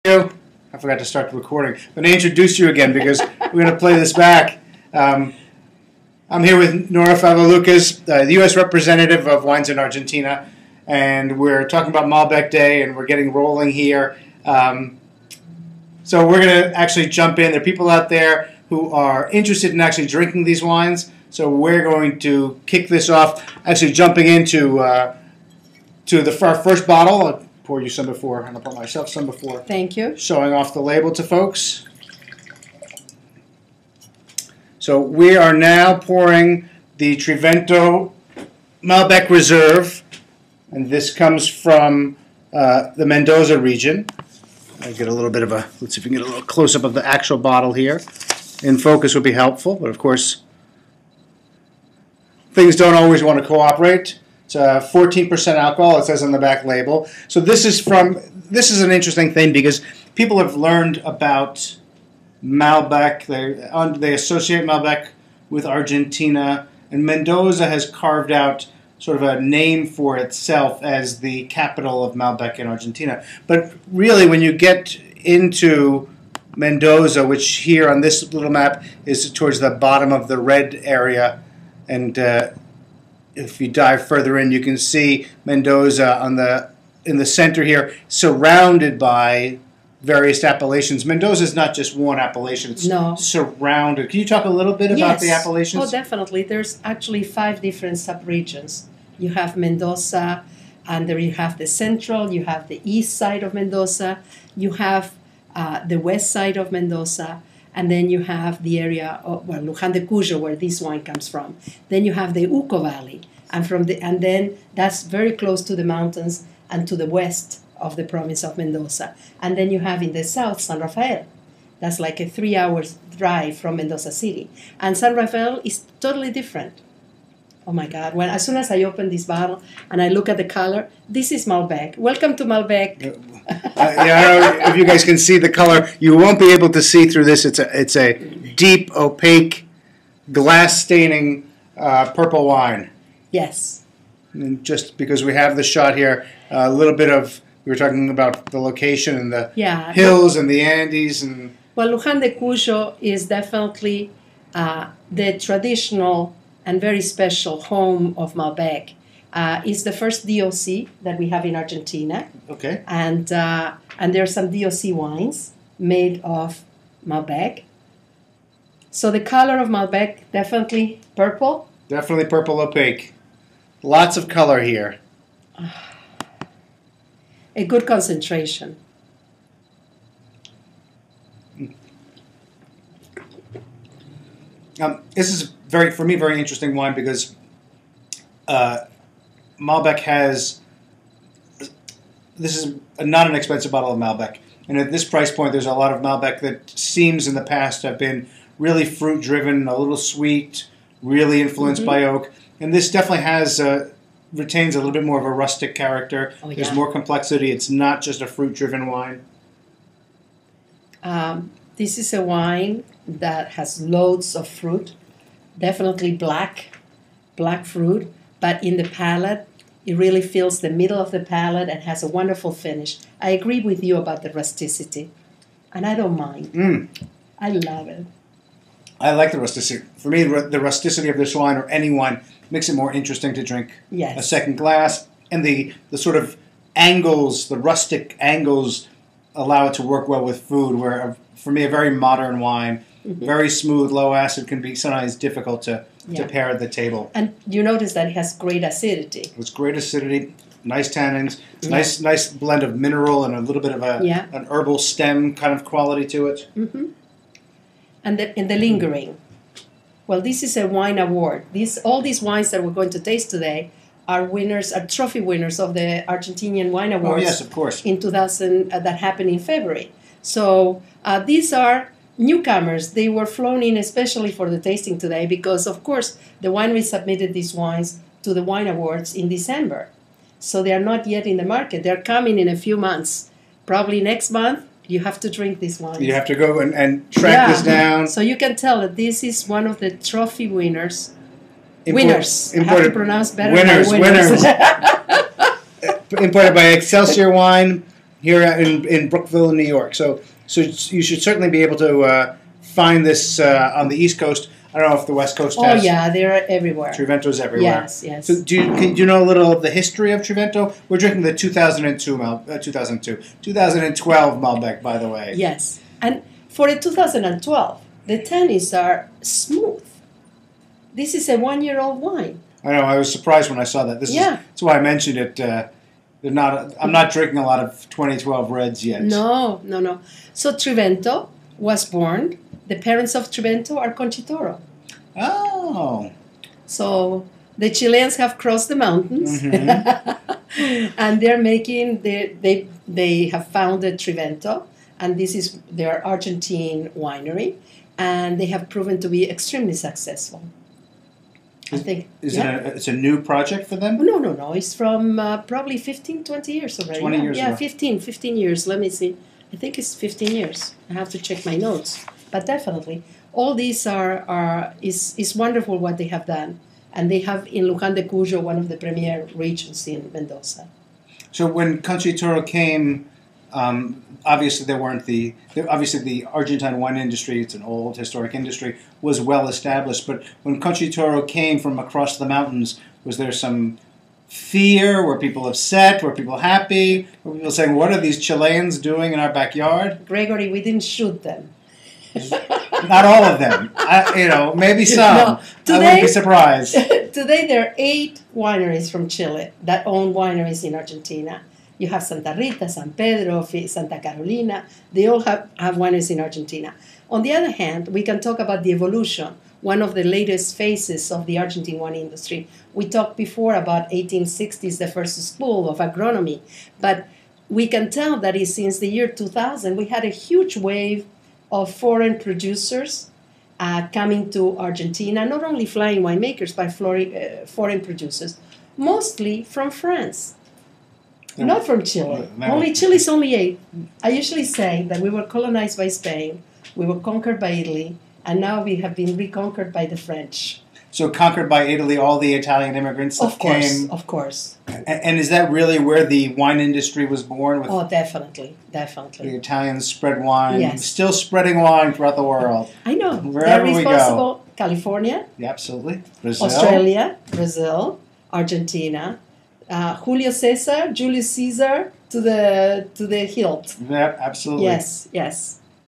I forgot to start the recording. I'm going to introduce you again because we're going to play this back. I'm here with Nora Favalucas, the U.S. representative of Wines in Argentina, and we're talking about Malbec Day, and we're getting rolling here. So we're going to actually jump in. There are people out there who are interested in actually drinking these wines, so we're going to kick this off, actually jumping into our first bottle. I'll pour you some before, and I'll pour myself some before. Thank you. Showing off the label to folks. So we are now pouring the Trivento Malbec Reserva, and this comes from the Mendoza region. I get a little bit of a, let's see if we can get a little close-up of the actual bottle here. In focus would be helpful, but of course, things don't always want to cooperate. It's 14% alcohol, it says on the back label. So this is an interesting thing because people have learned about Malbec. They associate Malbec with Argentina, and Mendoza has carved out sort of a name for itself as the capital of Malbec in Argentina. But really, when you get into Mendoza, which here on this little map is towards the bottom of the red area, and if you dive further in, you can see Mendoza in the center here, surrounded by various appellations. Mendoza is not just one appellation; it's surrounded. Can you talk a little bit about the appellations? Oh, definitely. There's actually 5 different subregions. You have Mendoza, and there you have the central. You have the east side of Mendoza. You have the west side of Mendoza. And then you have the area of Luján de Cuyo, where this wine comes from. Then you have the Uco Valley, and then that's very close to the mountains and to the west of the province of Mendoza. And then you have in the south San Rafael. That's like a 3-hour drive from Mendoza City. And San Rafael is totally different. Oh my God! As soon as I open this bottle and I look at the color, this is Malbec. Welcome to Malbec. I don't know if you guys can see the color. You won't be able to see through this. It's a deep, opaque, glass staining purple wine. Yes. And just because we have the shot here, a little bit of, we were talking about the location and the hills and the Andes. Well, Luján de Cuyo is definitely the traditional and very special home of Malbec. It's the first DOC that we have in Argentina. Okay. And there are some DOC wines made of Malbec. So the color of Malbec, definitely purple. Definitely purple opaque. Lots of color here. A good concentration. This is for me, very interesting wine because Malbec has, this is not an expensive bottle of Malbec. And at this price point, there's a lot of Malbec that seems in the past have been really fruit-driven, a little sweet, really influenced by oak. And this definitely retains a little bit more of a rustic character. Oh, yeah. There's more complexity. It's not just a fruit-driven wine. This is a wine that has loads of fruit. Definitely black fruit, but in the palate, it really fills the middle of the palate and has a wonderful finish. I agree with you about the rusticity, and I don't mind. I love it. I like the rusticity. For me, the rusticity of this wine or any wine makes it more interesting to drink a second glass, and the sort of angles, the rustic angles, allow it to work well with food, where for me, a very modern wine, very smooth, low acid, can be sometimes difficult to pair at the table. And you notice that it has great acidity. It's great acidity, nice tannins, nice blend of mineral and a little bit of an herbal stem kind of quality to it. And the lingering. Well, this is a wine award. All these wines that we're going to taste today are trophy winners of the Argentinian Wine Awards. Oh yes, of course. In 2000, that happened in February. So these are newcomers. They were flown in especially for the tasting today because, of course, the winery submitted these wines to the Wine Awards in December. So they are not yet in the market. They're coming in a few months. Probably next month, you have to drink these wines. You have to go and track this down. So you can tell that this is one of the trophy winners. Winners. I have to pronounce better. Winners. Imported by Excelsior Wine. here in Brookville, New York. So you should certainly be able to find this on the East Coast. I don't know if the West Coast has. Oh yeah, they're everywhere. Trivento's everywhere. Yes, yes. So do you know a little of the history of Trivento? We're drinking the 2012 Malbec, by the way. Yes, and for the 2012, the tannies are smooth. This is a 1-year-old wine. I know. I was surprised when I saw that. That's why I mentioned it. I'm not drinking a lot of 2012 reds yet. No. So Trivento was born. The parents of Trivento are Conchitoro. Oh. So the Chileans have crossed the mountains, and they're making. They have founded Trivento, and this is their Argentine winery, and they have proven to be extremely successful. I think. It's a new project for them? No. It's from probably 15, 20 years already. 20 years ago. 15 years. Let me see. I think it's 15 years. I have to check my notes. But definitely, all these is wonderful what they have done. And they have in Luján de Cuyo one of the premier regions in Mendoza. So when Conchitoro came, obviously the Argentine wine industry, it's an old historic industry, was well established. But when Conchitoro came from across the mountains, was there some fear? Were people upset? Were people happy? Were people saying, "What are these Chileans doing in our backyard?" Gregory, we didn't shoot them. Not all of them. Maybe some. No, today, I wouldn't be surprised. Today there are 8 wineries from Chile that own wineries in Argentina. You have Santa Rita, San Pedro, Santa Carolina. They all have wineries in Argentina. On the other hand, we can talk about the evolution, one of the latest phases of the Argentine wine industry. We talked before about 1860s, the first school of agronomy. But we can tell that since the year 2000, we had a huge wave of foreign producers coming to Argentina, not only flying winemakers, but foreign producers, mostly from France. Not from Chile. Chile is only 8. I usually say that we were colonized by Spain, we were conquered by Italy, and now we have been reconquered by the French. So conquered by Italy, all the Italian immigrants that came. Of course. And is that really where the wine industry was born? Definitely. The Italians spread wine. Yes. Still spreading wine throughout the world. I know. Wherever we go. California. Yeah, absolutely. Brazil. Australia, Brazil, Argentina. Julius Caesar to the hilt. Yeah, absolutely. Yes.